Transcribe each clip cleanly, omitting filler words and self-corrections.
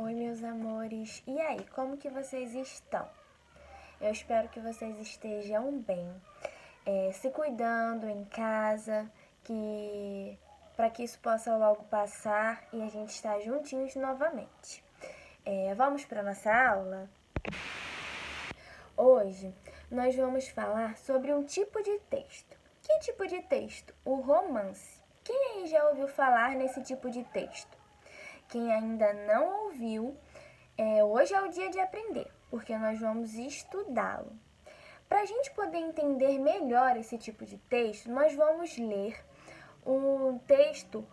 Oi, meus amores. E aí, como que vocês estão? Eu espero que vocês estejam bem, se cuidando em casa, para que isso possa logo passar e a gente estar juntinhos novamente. Vamos para nossa aula? Hoje nós vamos falar sobre um tipo de texto. Que tipo de texto? O romance. Quem aí já ouviu falar nesse tipo de texto? Quem ainda não ouviu, hoje é o dia de aprender, porque nós vamos estudá-lo. Para a gente poder entender melhor esse tipo de texto, nós vamos ler um texto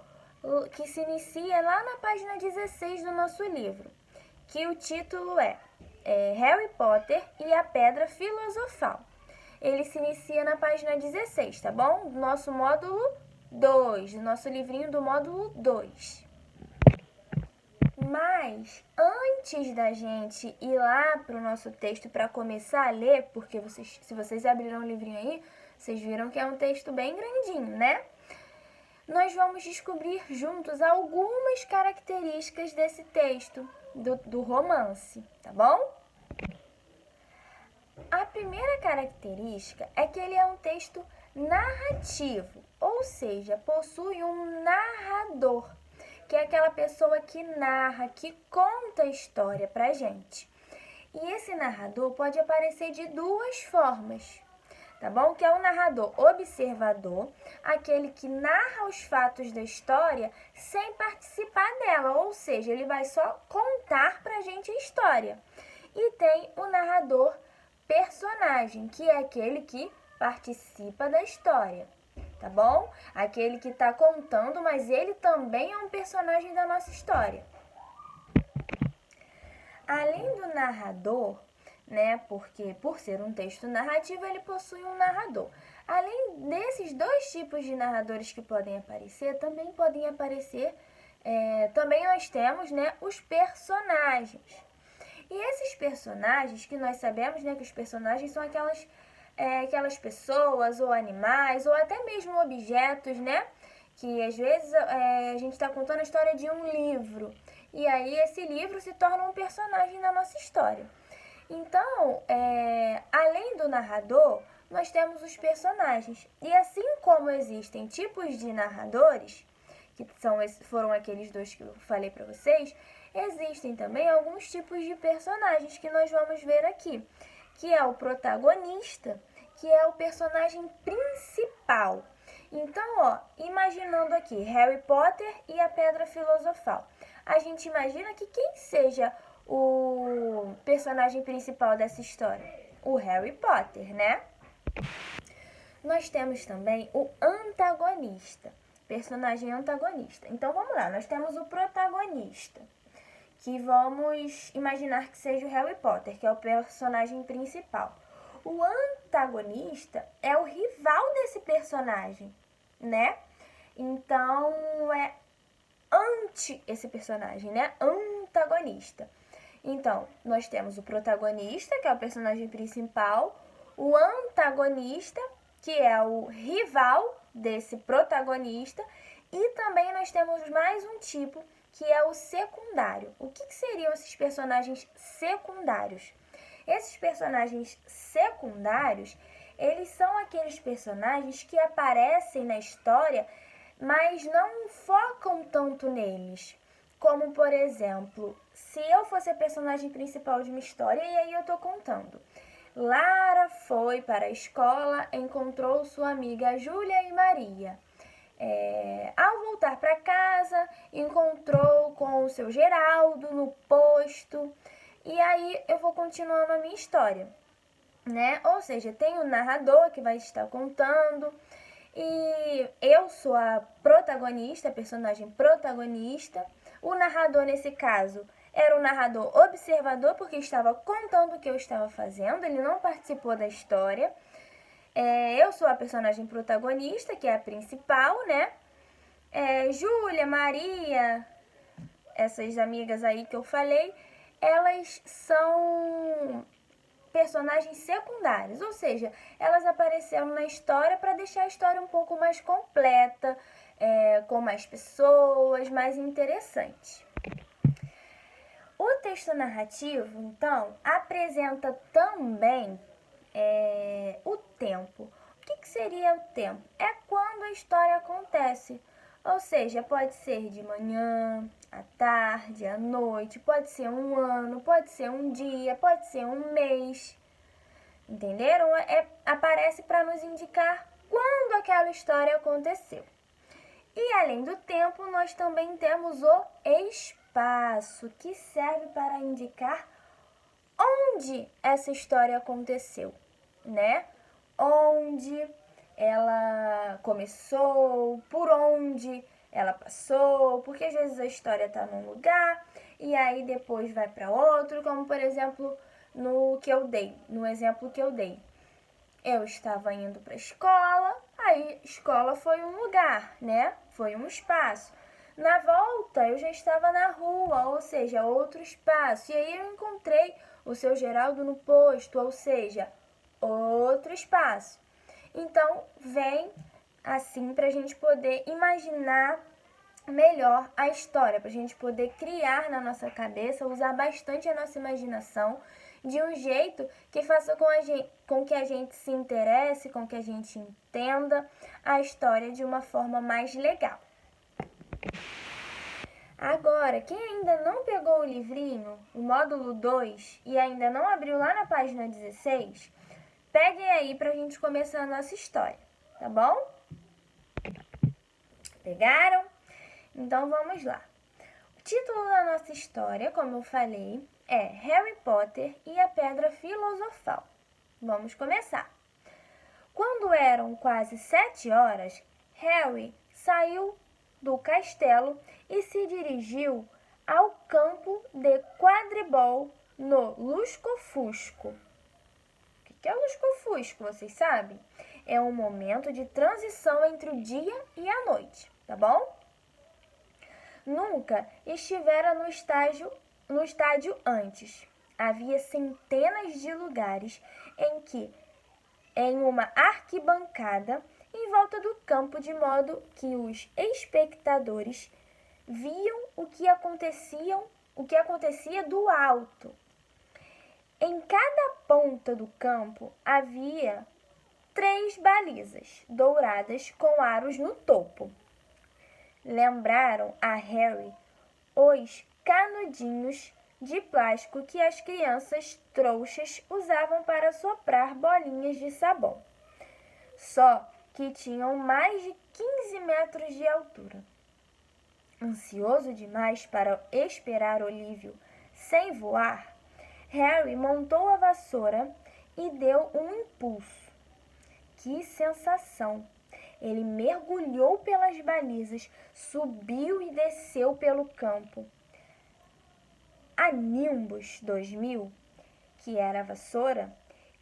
que se inicia lá na página 16 do nosso livro, que o título é Harry Potter e a Pedra Filosofal. Ele se inicia na página 16, tá bom? Do nosso módulo 2, do nosso livrinho do módulo 2. Mas antes da gente ir lá para o nosso texto para começar a ler, porque se vocês abriram o livrinho aí, vocês viram que é um texto bem grandinho, né? Nós vamos descobrir juntos algumas características desse texto, do romance, tá bom? A primeira característica é que ele é um texto narrativo, ou seja, possui um narrador, que é aquela pessoa que narra, que conta a história pra gente. E esse narrador pode aparecer de duas formas, tá bom? Que é o narrador observador, aquele que narra os fatos da história sem participar dela, ou seja, ele vai só contar pra gente a história. E tem o narrador personagem, que é aquele que participa da história, tá bom? Aquele que está contando, mas ele também é um personagem da nossa história. Além do narrador, né, porque por ser um texto narrativo, ele possui um narrador. Além desses dois tipos de narradores que podem aparecer, também podem aparecer, também nós temos, né, os personagens. E esses personagens que nós sabemos, né, que os personagens são aquelas pessoas ou animais ou até mesmo objetos, né? Que às vezes a gente está contando a história de um livro e aí esse livro se torna um personagem da nossa história. Então, além do narrador, nós temos os personagens. E assim como existem tipos de narradores, que foram aqueles dois que eu falei para vocês, existem também alguns tipos de personagens que nós vamos ver aqui, que é o protagonista, que é o personagem principal. Então, imaginando aqui Harry Potter e a Pedra Filosofal, a gente imagina que quem seja o personagem principal dessa história? O Harry Potter, né? Nós temos também o antagonista, personagem antagonista. Então, vamos lá, nós temos o protagonista, que vamos imaginar que seja o Harry Potter, que é o personagem principal. O antagonista é o rival desse personagem, né? Então, é anti esse personagem, né? Antagonista. Então, nós temos o protagonista, que é o personagem principal, o antagonista, que é o rival desse protagonista, e também nós temos mais um tipo, que é o secundário. O que seriam esses personagens secundários? Esses personagens secundários, eles são aqueles personagens que aparecem na história, mas não focam tanto neles. Como, por exemplo, se eu fosse a personagem principal de uma história e aí eu tô contando. Lara foi para a escola, encontrou sua amiga Júlia e Maria. Ao voltar para casa, encontrou com o seu Geraldo no posto. E aí eu vou continuando a minha história, né? Ou seja, tem o narrador que vai estar contando e eu sou a protagonista, a personagem protagonista. O narrador, nesse caso, era o narrador observador, porque estava contando o que eu estava fazendo, ele não participou da história. Eu sou a personagem protagonista, que é a principal, né? Júlia, Maria, essas amigas aí que eu falei, elas são personagens secundários, ou seja, elas apareceram na história para deixar a história um pouco mais completa, com mais pessoas, mais interessante. O texto narrativo, então, apresenta também o tempo. O que seria o tempo? É quando a história acontece. Ou seja, pode ser de manhã, à tarde, à noite, pode ser um ano, pode ser um dia, pode ser um mês. Entenderam? Aparece para nos indicar quando aquela história aconteceu. E além do tempo, nós também temos o espaço, que serve para indicar onde essa história aconteceu, né? Onde ela começou, por onde ela passou, porque às vezes a história está num lugar e aí depois vai para outro, como por exemplo no exemplo que eu dei. Eu estava indo para a escola, aí escola foi um lugar, né? Foi um espaço. Na volta eu já estava na rua, ou seja, outro espaço. E aí eu encontrei o seu Geraldo no posto, ou seja, outro espaço. Então, vem assim para a gente poder imaginar melhor a história, para a gente poder criar na nossa cabeça, usar bastante a nossa imaginação de um jeito que faça com que a gente se interesse, com que a gente entenda a história de uma forma mais legal. Agora, quem ainda não pegou o livrinho, o módulo 2, e ainda não abriu lá na página 16, peguem aí para a gente começar a nossa história, tá bom? Pegaram? Então vamos lá. O título da nossa história, como eu falei, é Harry Potter e a Pedra Filosofal. Vamos começar. Quando eram quase 7 horas, Harry saiu do castelo e se dirigiu ao campo de quadribol no Lusco-Fusco. O que é Lusco-Fusco, vocês sabem? É um momento de transição entre o dia e a noite, tá bom? Nunca estivera no estádio antes. Havia centenas de lugares em uma arquibancada em volta do campo, de modo que os espectadores viam o que acontecia do alto. Em cada ponta do campo havia 3 balizas douradas com aros no topo. Lembraram a Harry os canudinhos de plástico que as crianças trouxas usavam para soprar bolinhas de sabão. Só que tinham mais de 15 metros de altura. Ansioso demais para esperar Olívio sem voar, Harry montou a vassoura e deu um impulso. Que sensação! Ele mergulhou pelas balizas, subiu e desceu pelo campo. A Nimbus 2000, que era a vassoura,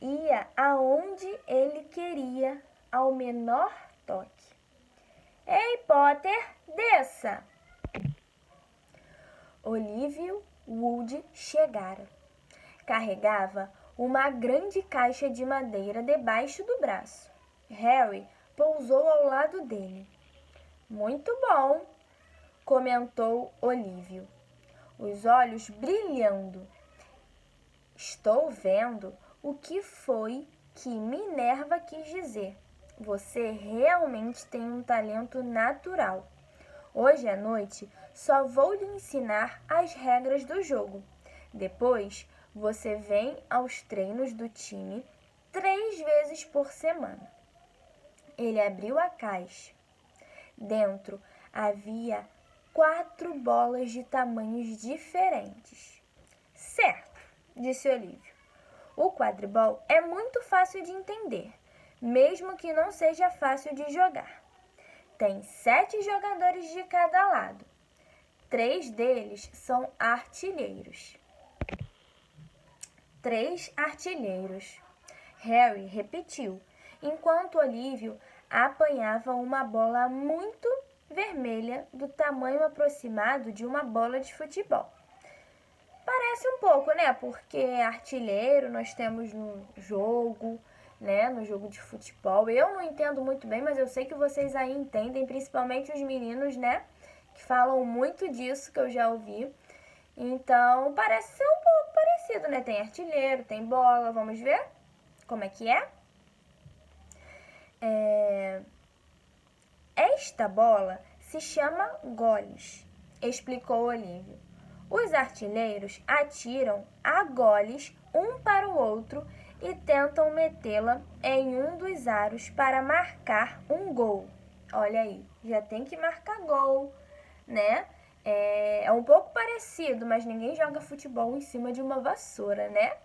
ia aonde ele queria, ao menor toque. Ei, Potter, desça! Olívio Wood chegara. Carregava uma grande caixa de madeira debaixo do braço. Harry pousou ao lado dele. Muito bom, comentou Olívio, os olhos brilhando. Estou vendo o que foi que Minerva quis dizer. Você realmente tem um talento natural. Hoje à noite só vou lhe ensinar as regras do jogo. Depois você vem aos treinos do time 3 vezes por semana. Ele abriu a caixa. Dentro havia 4 bolas de tamanhos diferentes. Certo, disse Olívio. O quadribol é muito fácil de entender, mesmo que não seja fácil de jogar. Tem 7 jogadores de cada lado. 3 deles são artilheiros. 3 artilheiros. Harry repetiu, enquanto Olívio apanhava uma bola muito vermelha do tamanho aproximado de uma bola de futebol. Parece um pouco, né? Porque artilheiro nós temos no jogo, né? No jogo de futebol. Eu não entendo muito bem, mas eu sei que vocês aí entendem, principalmente os meninos, né? Que falam muito disso, que eu já ouvi. Então, parece ser um pouco parecido, né? Tem artilheiro, tem bola, vamos ver como é que é? Esta bola se chama goles, explicou Olívio. Os artilheiros atiram a goles um para o outro e tentam metê-la em um dos aros para marcar um gol. Olha aí, já tem que marcar gol, né? É um pouco parecido, mas ninguém joga futebol em cima de uma vassoura, né?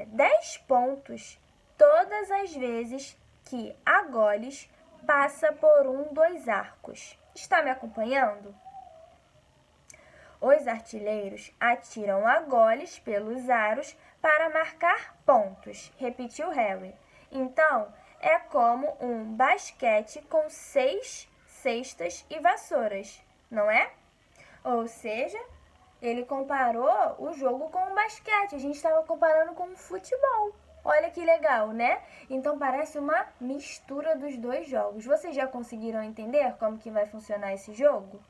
10 pontos todas as vezes que a goles passa por um dos arcos. Está me acompanhando? Os artilheiros atiram a goles pelos aros para marcar pontos, repetiu Harry. Então, é como um basquete com 6 cestas e vassouras, não é? Ou seja, ele comparou o jogo com o basquete. A gente estava comparando com o futebol. Olha que legal, né? Então parece uma mistura dos dois jogos. Vocês já conseguiram entender como que vai funcionar esse jogo?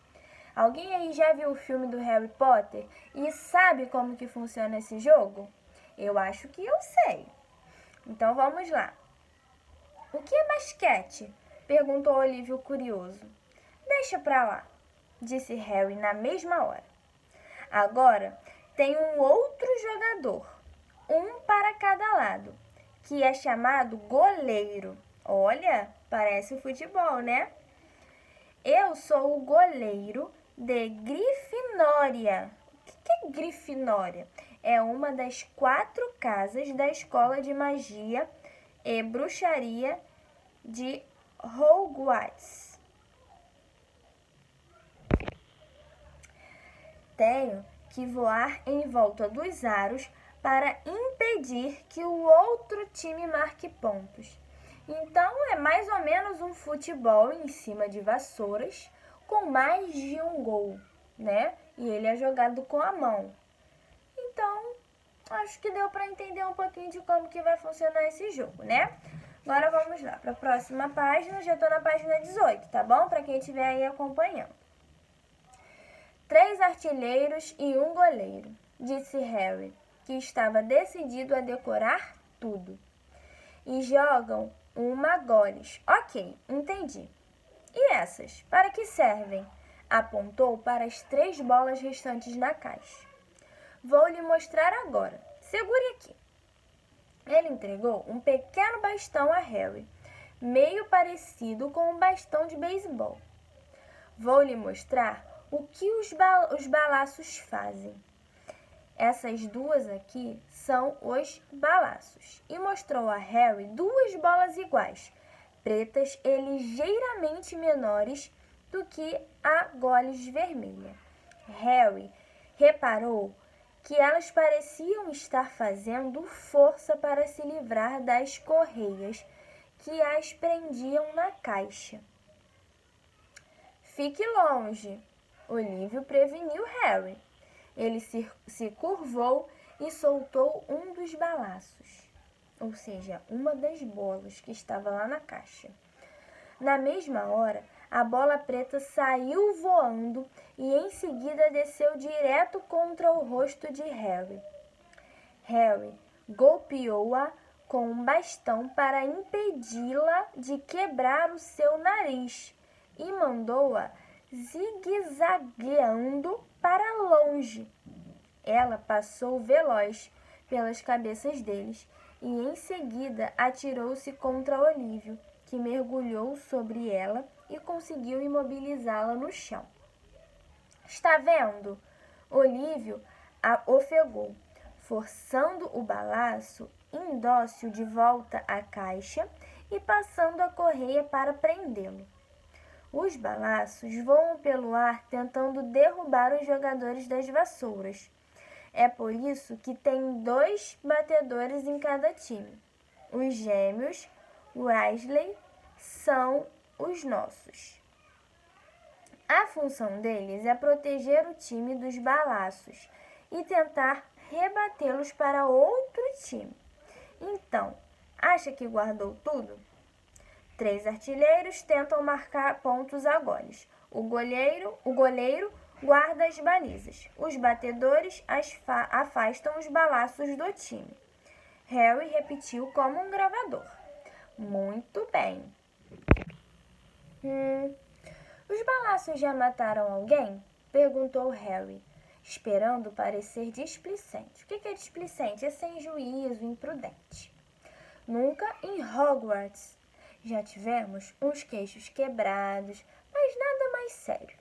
Alguém aí já viu o filme do Harry Potter e sabe como que funciona esse jogo? Eu acho que eu sei. Então vamos lá. O que é basquete? Perguntou Olívio curioso. Deixa pra lá, disse Harry na mesma hora. Agora tem um outro jogador, um para cada lado, que é chamado goleiro. Olha, parece futebol, né? Eu sou o goleiro de Grifinória. O que é Grifinória? É uma das 4 casas da Escola de Magia e Bruxaria de Hogwarts. Tenho que voar em volta dos aros para impedir que o outro time marque pontos. Então é mais ou menos um futebol em cima de vassouras com mais de um gol, né? E ele é jogado com a mão. Então, acho que deu para entender um pouquinho de como que vai funcionar esse jogo, né? Agora vamos lá para a próxima página. Já estou na página 18, tá bom? Para quem estiver aí acompanhando. 3 artilheiros e um goleiro, disse Harry, que estava decidido a decorar tudo. E jogam uma goles. Ok, entendi. E essas, para que servem? Apontou para as 3 bolas restantes na caixa. Vou lhe mostrar agora. Segure aqui. Ele entregou um pequeno bastão a Harry, meio parecido com um bastão de beisebol. Vou lhe mostrar o que os balaços fazem. Essas 2 aqui são os balaços. E mostrou a Harry 2 bolas iguais, pretas e ligeiramente menores do que a goles vermelha. Harry reparou que elas pareciam estar fazendo força para se livrar das correias que as prendiam na caixa. Fique longe, Olívio preveniu Harry. Ele se curvou e soltou um dos balaços, ou seja, uma das bolas que estava lá na caixa. Na mesma hora, a bola preta saiu voando e em seguida desceu direto contra o rosto de Harry. Harry golpeou-a com um bastão para impedi-la de quebrar o seu nariz e mandou-a zigue-zagueando para longe. Ela passou veloz pelas cabeças deles e em seguida atirou-se contra Olívio, que mergulhou sobre ela e conseguiu imobilizá-la no chão. Está vendo? Olívio a ofegou, forçando o balaço indócil de volta à caixa e passando a correia para prendê-lo. Os balaços voam pelo ar tentando derrubar os jogadores das vassouras. É por isso que tem 2 batedores em cada time. Os gêmeos Weasley são os nossos. A função deles é proteger o time dos balaços e tentar rebatê-los para outro time. Então, acha que guardou tudo? 3 artilheiros tentam marcar pontos a goles. O goleiro, guarda as balizas. Os batedores afastam os balaços do time. Harry repetiu como um gravador. Muito bem. Os balaços já mataram alguém? Perguntou Harry, esperando parecer displicente. O que é displicente? É sem juízo, imprudente. Nunca em Hogwarts. Já tivemos uns queixos quebrados, mas nada mais sério.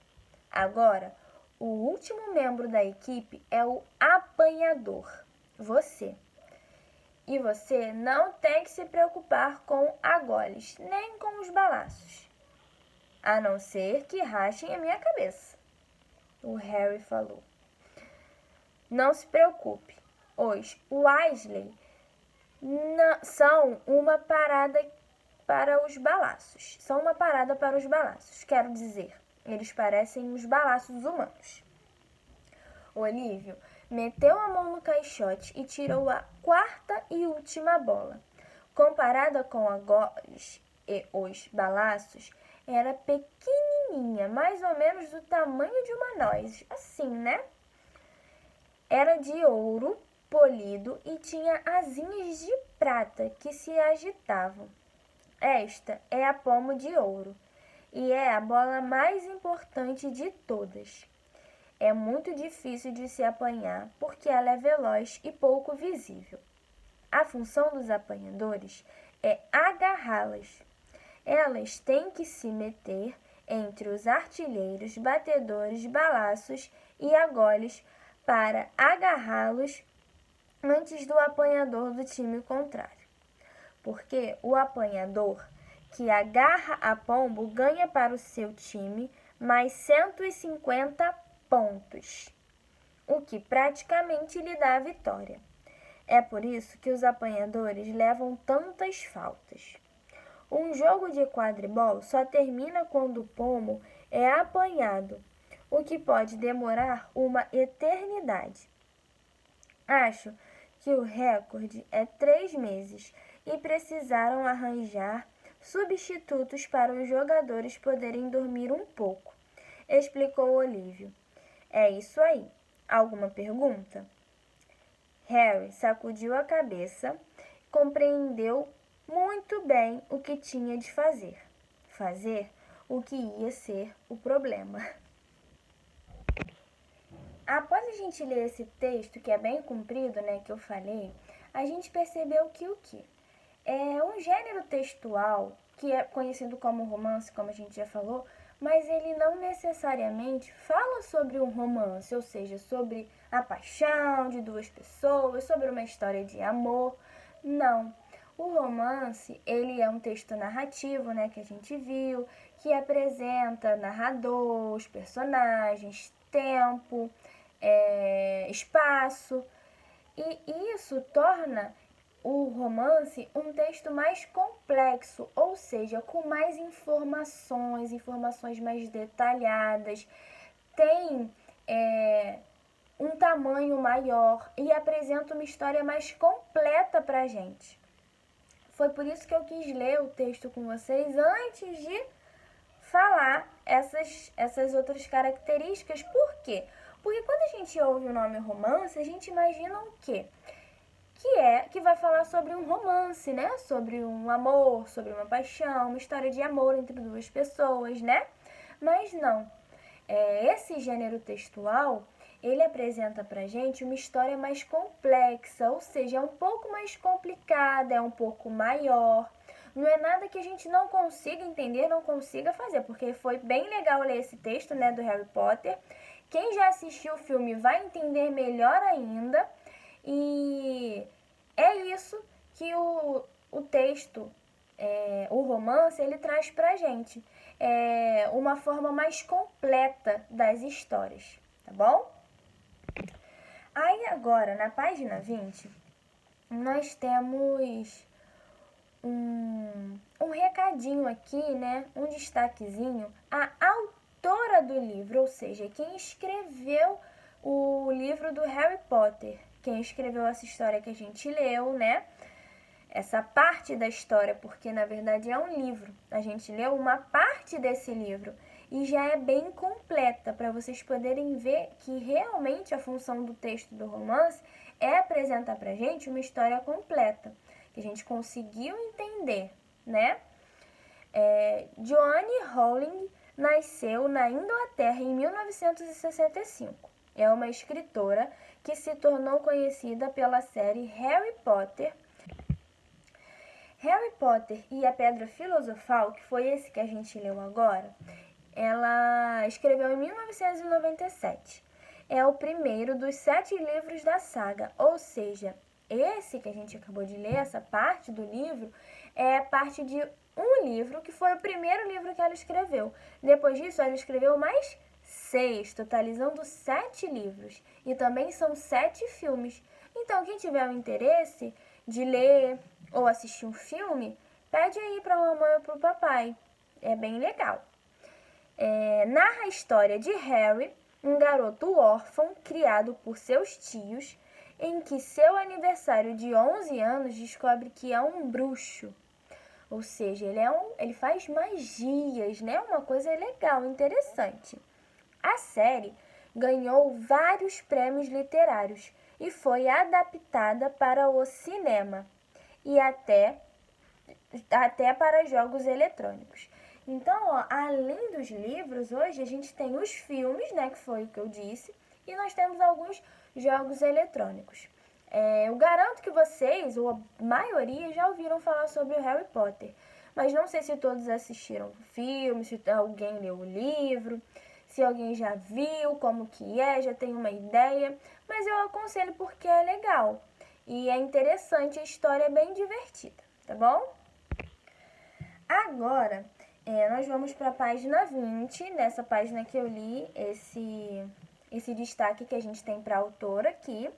Agora, o último membro da equipe é o apanhador, você. E você não tem que se preocupar com agoles, nem com os balaços. A não ser que rachem a minha cabeça. O Harry falou. Não se preocupe, os Weasley são uma parada para os balaços. São uma parada para os balaços, quero dizer. Eles parecem os balaços humanos. Olívio meteu a mão no caixote e tirou a quarta e última bola. Comparada com a goles e os balaços, era pequenininha, mais ou menos do tamanho de uma noz, assim, né? Era de ouro polido e tinha asinhas de prata que se agitavam. Esta é a pomo de ouro e é a bola mais importante de todas. É muito difícil de se apanhar porque ela é veloz e pouco visível. A função dos apanhadores é agarrá-las. Elas têm que se meter entre os artilheiros, batedores, balaços e agoles para agarrá-los antes do apanhador do time contrário. Porque o apanhador que agarra a pombo ganha para o seu time mais 150 pontos, o que praticamente lhe dá a vitória. É por isso que os apanhadores levam tantas faltas. Um jogo de quadribol só termina quando o pomo é apanhado, o que pode demorar uma eternidade. Acho que o recorde é 3 meses e precisaram arranjar substitutos para os jogadores poderem dormir um pouco, explicou Olívio. É isso aí. Alguma pergunta? Harry sacudiu a cabeça e compreendeu muito bem o que tinha de fazer. Fazer o que ia ser o problema. Após a gente ler esse texto, que é bem comprido, né, que eu falei, a gente percebeu que o quê? É um gênero textual que é conhecido como romance, como a gente já falou, mas ele não necessariamente fala sobre um romance, ou seja, sobre a paixão de duas pessoas, sobre uma história de amor. Não. O romance, ele é um texto narrativo, né, que a gente viu, que apresenta narrador, os personagens, tempo, espaço, e isso torna o romance um texto mais complexo, ou seja, com mais informações mais detalhadas, tem um tamanho maior e apresenta uma história mais completa para a gente. Foi por isso que eu quis ler o texto com vocês antes de falar essas outras características. Por quê? Porque quando a gente ouve o nome romance, a gente imagina o quê? Que vai falar sobre um romance, né? Sobre um amor, sobre uma paixão, uma história de amor entre duas pessoas, né? Mas não. Esse gênero textual, ele apresenta pra gente uma história mais complexa, ou seja, é um pouco mais complicada, é um pouco maior. Não é nada que a gente não consiga entender, não consiga fazer, porque foi bem legal ler esse texto, né, do Harry Potter. Quem já assistiu o filme vai entender melhor ainda. E é isso que o texto, o romance, ele traz pra gente. É uma forma mais completa das histórias, tá bom? Aí agora, na página 20, nós temos um recadinho aqui, né? Um destaquezinho. A autora do livro, ou seja, quem escreveu o livro do Harry Potter, quem escreveu essa história que a gente leu, né? Essa parte da história, porque na verdade é um livro. A gente leu uma parte desse livro. e já é bem completa, para vocês poderem ver que realmente a função do texto do romance é apresentar pra gente uma história completa, que a gente conseguiu entender, né? Joanne Rowling nasceu na Inglaterra em 1965. É uma escritora que se tornou conhecida pela série Harry Potter. Harry Potter e a Pedra Filosofal, que foi esse que a gente leu agora, ela escreveu em 1997. É o primeiro dos 7 livros da saga, ou seja, esse que a gente acabou de ler, essa parte do livro, é parte de um livro que foi o primeiro livro que ela escreveu. Depois disso, ela escreveu mais 6, totalizando 7 livros. E também são 7 filmes. Então, quem tiver o interesse de ler ou assistir um filme, pede aí para a mamãe ou para o papai. É bem legal. Narra a história de Harry, um garoto órfão criado por seus tios, em que seu aniversário de 11 anos descobre que é um bruxo. Ou seja, ele faz magias, né? Uma coisa legal, interessante. A série ganhou vários prêmios literários e foi adaptada para o cinema e até para jogos eletrônicos. Então, além dos livros, hoje a gente tem os filmes, né, que foi o que eu disse, e nós temos alguns jogos eletrônicos. Eu garanto que vocês, ou a maioria, já ouviram falar sobre o Harry Potter, mas não sei se todos assistiram o filme, se alguém leu o livro, se alguém já viu como que já tem uma ideia, mas eu aconselho porque é legal e é interessante, a história é bem divertida, tá bom? Agora, nós vamos para a página 20, nessa página que eu li esse destaque que a gente tem para a autora aqui,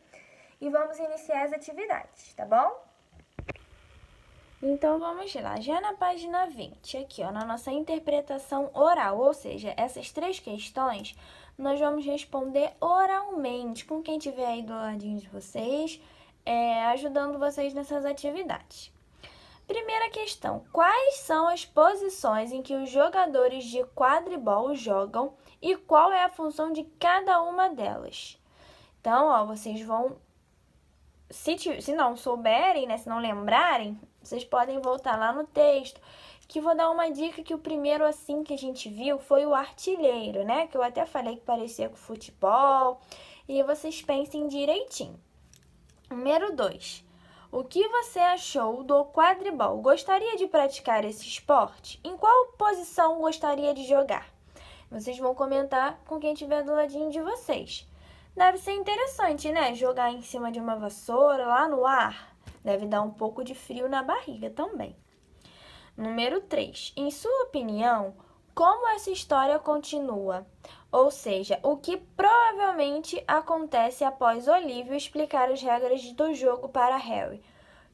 e vamos iniciar as atividades, tá bom? Então, vamos lá. Já na página 20, aqui, ó, na nossa interpretação oral, ou seja, essas 3 questões, nós vamos responder oralmente, com quem tiver aí do ladinho de vocês, ajudando vocês nessas atividades. Primeira questão. Quais são as posições em que os jogadores de quadribol jogam e qual é a função de cada uma delas? Então, ó, vocês vão... Se não souberem, né, se não lembrarem, vocês podem voltar lá no texto, que vou dar uma dica que o primeiro assim que a gente viu foi o artilheiro, né? Que eu até falei que parecia com futebol, e vocês pensem direitinho. Número 2. O que você achou do quadribol? Gostaria de praticar esse esporte? Em qual posição gostaria de jogar? Vocês vão comentar com quem estiver do ladinho de vocês. Deve ser interessante, né? Jogar em cima de uma vassoura, lá no ar. Deve dar um pouco de frio na barriga também. Número 3. Em sua opinião, como essa história continua? Ou seja, o que provavelmente acontece após Olivia explicar as regras do jogo para Harry?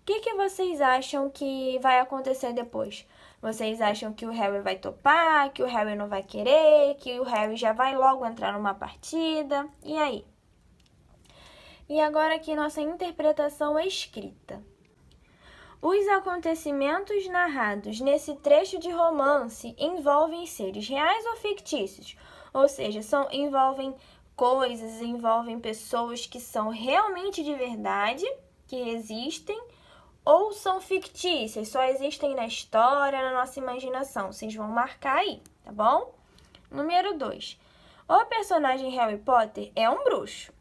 O que vocês acham que vai acontecer depois? Vocês acham que o Harry vai topar, que o Harry não vai querer, que o Harry já vai logo entrar numa partida? E aí? E agora aqui nossa interpretação escrita. Os acontecimentos narrados nesse trecho de romance envolvem seres reais ou fictícios? Ou seja, envolvem coisas, envolvem pessoas que são realmente de verdade, que existem, ou são fictícias, só existem na história, na nossa imaginação. Vocês vão marcar aí, tá bom? Número 2. O personagem Harry Potter é um bruxo.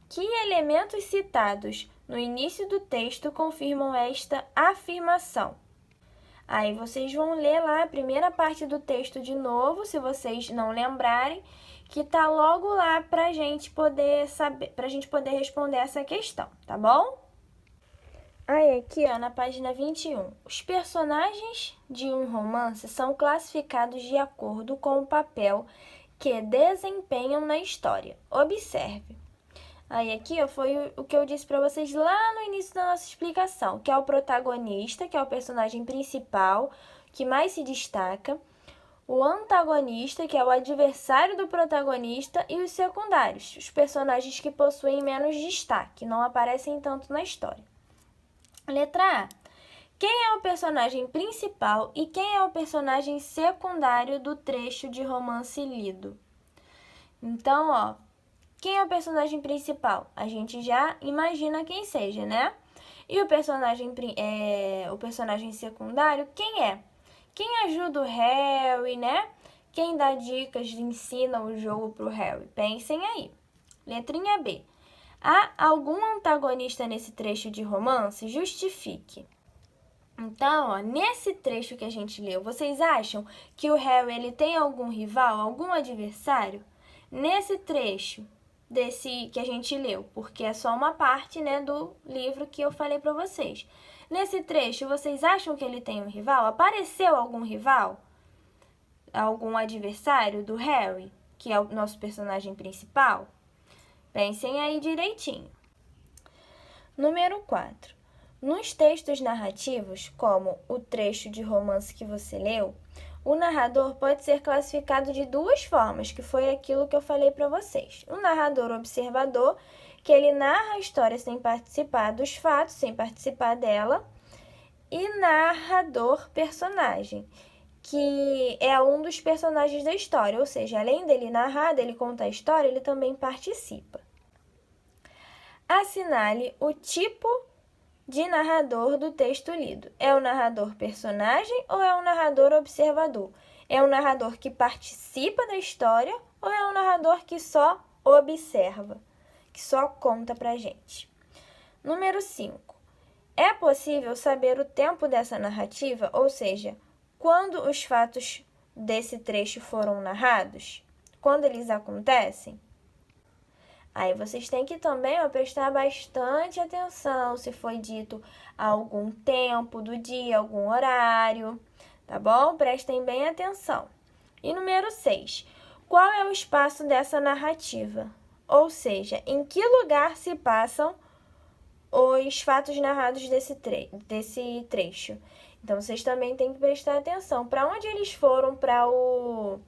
Que elementos citados no início do texto confirmam esta afirmação? Aí vocês vão ler lá a primeira parte do texto de novo, se vocês não lembrarem, que tá logo lá pra gente poder saber, pra gente poder responder essa questão, tá bom? Aí aqui, ó, na página 21, os personagens de um romance são classificados de acordo com o papel que desempenham na história. Observe. Aí aqui, ó, foi o que eu disse para vocês lá no início da nossa explicação, que é o protagonista, que é o personagem principal, que mais se destaca, o antagonista, que é o adversário do protagonista, e os secundários, os personagens que possuem menos destaque, não aparecem tanto na história. Letra A. Quem é o personagem principal e quem é o personagem secundário do trecho de romance lido? Então, ó, quem é o personagem principal? A gente já imagina quem seja, né? E o personagem secundário, quem é? Quem ajuda o Harry, né? Quem dá dicas, ensina o jogo pro Harry? Pensem aí. Letrinha B. Há algum antagonista nesse trecho de romance? Justifique. Então, ó, nesse trecho que a gente leu, vocês acham que o Harry ele tem algum rival, algum adversário? Nesse trecho desse que a gente leu, porque é só uma parte, né, do livro que eu falei para vocês. Nesse trecho, vocês acham que ele tem um rival? Apareceu algum rival? Algum adversário do Harry, que é o nosso personagem principal? Pensem aí direitinho. Número 4. Nos textos narrativos, como o trecho de romance que você leu, o narrador pode ser classificado de duas formas, que foi aquilo que eu falei para vocês. O narrador observador, que ele narra a história sem participar dos fatos, sem participar dela, e narrador personagem, que é um dos personagens da história, ou seja, além dele narrar, dele contar a história, ele também participa. Assinale o tipo de narrador do texto lido. É o narrador personagem ou é o narrador observador? É o narrador que participa da história ou é o narrador que só observa, que só conta pra gente? Número 5. É possível saber o tempo dessa narrativa, ou seja, quando os fatos desse trecho foram narrados? Quando eles acontecem? Aí vocês têm que também prestar bastante atenção se foi dito algum tempo do dia, algum horário, tá bom? Prestem bem atenção. E número 6. Qual é o espaço dessa narrativa? Ou seja, em que lugar se passam os fatos narrados desse trecho? Então, vocês também têm que prestar atenção. Para onde eles foram para o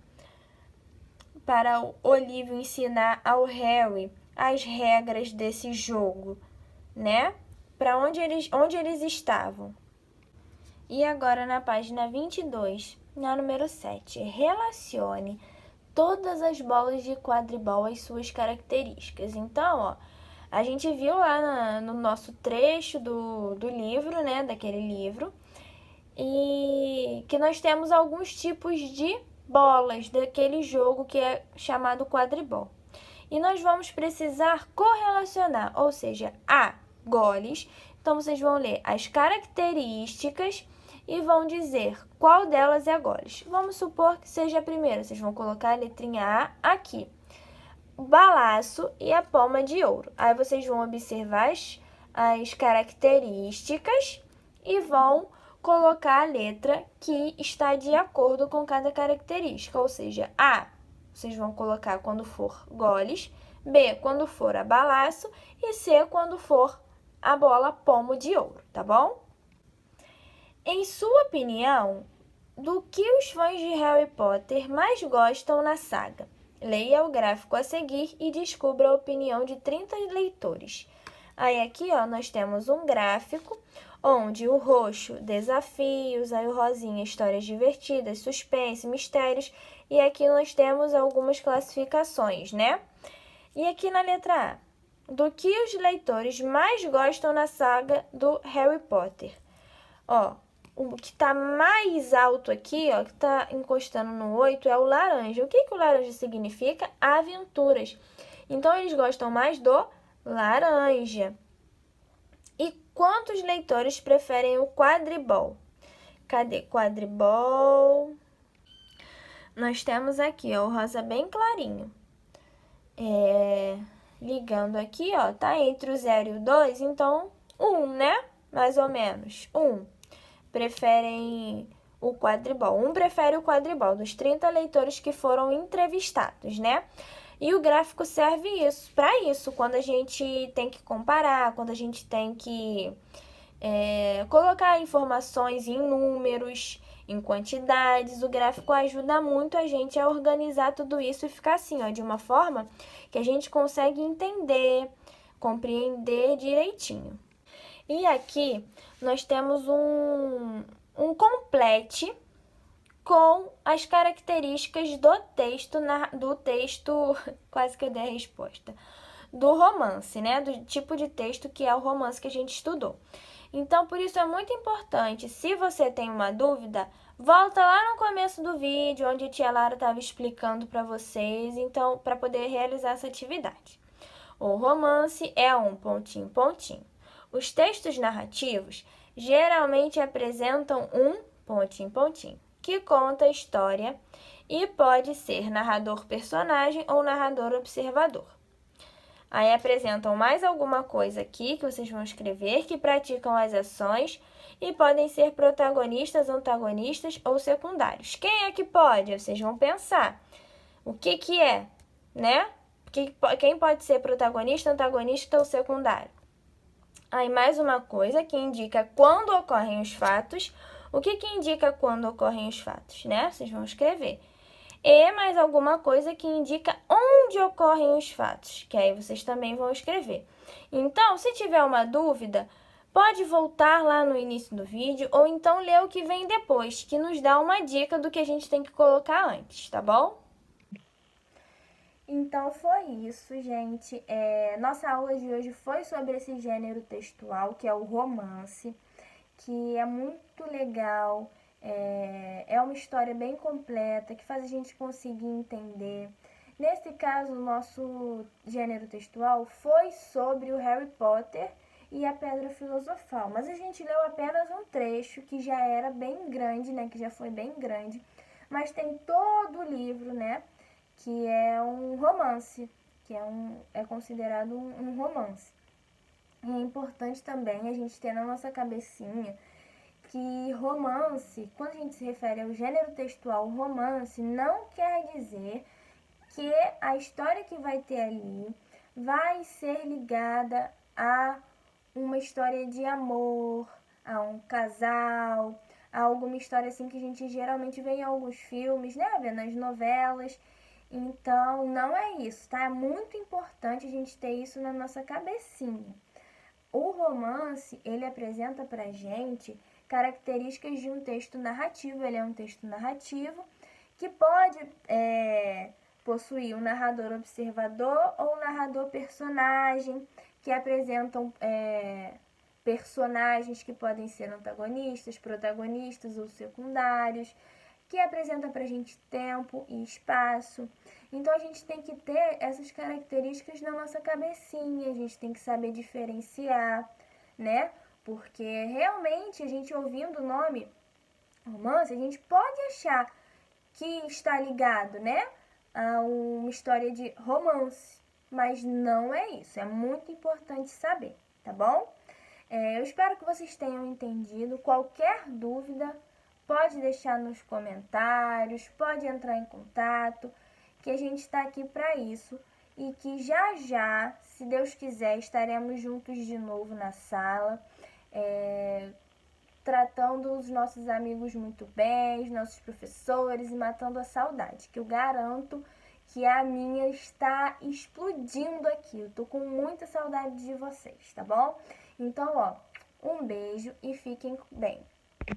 Olívio ensinar ao Harry as regras desse jogo, né? Para onde eles estavam. E agora na página 22, na número 7, relacione todas as bolas de quadribol às suas características. Então, ó, a gente viu lá no nosso trecho do livro, né, daquele livro, e que nós temos alguns tipos de bolas daquele jogo que é chamado quadribol. E nós vamos precisar correlacionar, ou seja, há goles. Então, vocês vão ler as características e vão dizer qual delas é goles. Vamos supor que seja a primeira. Vocês vão colocar a letrinha A aqui. O balaço e a palma de ouro. Aí, vocês vão observar as características e vão colocar a letra que está de acordo com cada característica. Ou seja, A, vocês vão colocar quando for goles, B, quando for a balaço e C, quando for a bola pomo de ouro, tá bom? Em sua opinião, do que os fãs de Harry Potter mais gostam na saga? Leia o gráfico a seguir e descubra a opinião de 30 leitores. Aí aqui, ó, nós temos um gráfico onde o roxo, desafios, aí o rosinha, histórias divertidas, suspense, mistérios, e aqui nós temos algumas classificações, né? E aqui na letra A, do que os leitores mais gostam na saga do Harry Potter? Ó, o que tá mais alto aqui, ó, que tá encostando no 8, é o laranja. O que o laranja significa? Aventuras. Então, eles gostam mais do laranja. E quantos leitores preferem o quadribol? Cadê quadribol? Nós temos aqui, ó, o rosa bem clarinho. Ligando aqui, ó, tá entre o 0 e o 2, então 1, né? Mais ou menos, 1. Preferem o quadribol. 1 prefere o quadribol, dos 30 leitores que foram entrevistados, né? E o gráfico serve para isso, quando a gente tem que comparar, quando a gente tem que colocar informações em números, em quantidades. O gráfico ajuda muito a gente a organizar tudo isso e ficar assim, ó, de uma forma que a gente consegue entender, compreender direitinho. E aqui nós temos um complete com as características do texto, quase que eu dei a resposta, do romance, né? Do tipo de texto que é o romance que a gente estudou. Então, por isso é muito importante, se você tem uma dúvida, volta lá no começo do vídeo, onde a tia Lara estava explicando para vocês, então, para poder realizar essa atividade. O romance é um pontinho, pontinho. Os textos narrativos geralmente apresentam um pontinho, pontinho, que conta a história e pode ser narrador-personagem ou narrador-observador. Aí apresentam mais alguma coisa aqui que vocês vão escrever, que praticam as ações e podem ser protagonistas, antagonistas ou secundários. Quem é que pode? Vocês vão pensar. O que é, né? Quem pode ser protagonista, antagonista ou secundário? Aí mais uma coisa que indica quando ocorrem os fatos. O que indica quando ocorrem os fatos, né? Vocês vão escrever. E mais alguma coisa que indica onde ocorrem os fatos, que aí vocês também vão escrever. Então, se tiver uma dúvida, pode voltar lá no início do vídeo ou então ler o que vem depois, que nos dá uma dica do que a gente tem que colocar antes, tá bom? Então foi isso, gente. Nossa aula de hoje foi sobre esse gênero textual, que é o romance, que é muito legal. É uma história bem completa, que faz a gente conseguir entender. Nesse caso, o nosso gênero textual foi sobre o Harry Potter e a Pedra Filosofal, mas a gente leu apenas um trecho que já era bem grande, né, que já foi bem grande, mas tem todo o livro, né, que é um romance, que é considerado um romance. E é importante também a gente ter na nossa cabecinha que romance, quando a gente se refere ao gênero textual romance, não quer dizer que a história que vai ter ali vai ser ligada a uma história de amor, a um casal, a alguma história assim que a gente geralmente vê em alguns filmes, né? Vê nas novelas. Então, não é isso, tá? É muito importante a gente ter isso na nossa cabecinha. O romance, ele apresenta pra gente características de um texto narrativo. Ele é um texto narrativo que pode possuir um narrador observador ou um narrador personagem, que apresentam personagens que podem ser antagonistas, protagonistas ou secundários, que apresenta pra gente tempo e espaço. Então a gente tem que ter essas características na nossa cabecinha, a gente tem que saber diferenciar, né? Porque realmente a gente ouvindo o nome romance, a gente pode achar que está ligado, né, a uma história de romance, mas não é isso, é muito importante saber, tá bom? Eu espero que vocês tenham entendido. Qualquer dúvida, pode deixar nos comentários, pode entrar em contato, que a gente está aqui para isso e que já já, se Deus quiser, estaremos juntos de novo na sala, tratando os nossos amigos muito bem, os nossos professores e matando a saudade, que eu garanto que a minha está explodindo aqui. Eu tô com muita saudade de vocês, tá bom? Então, um beijo e fiquem bem.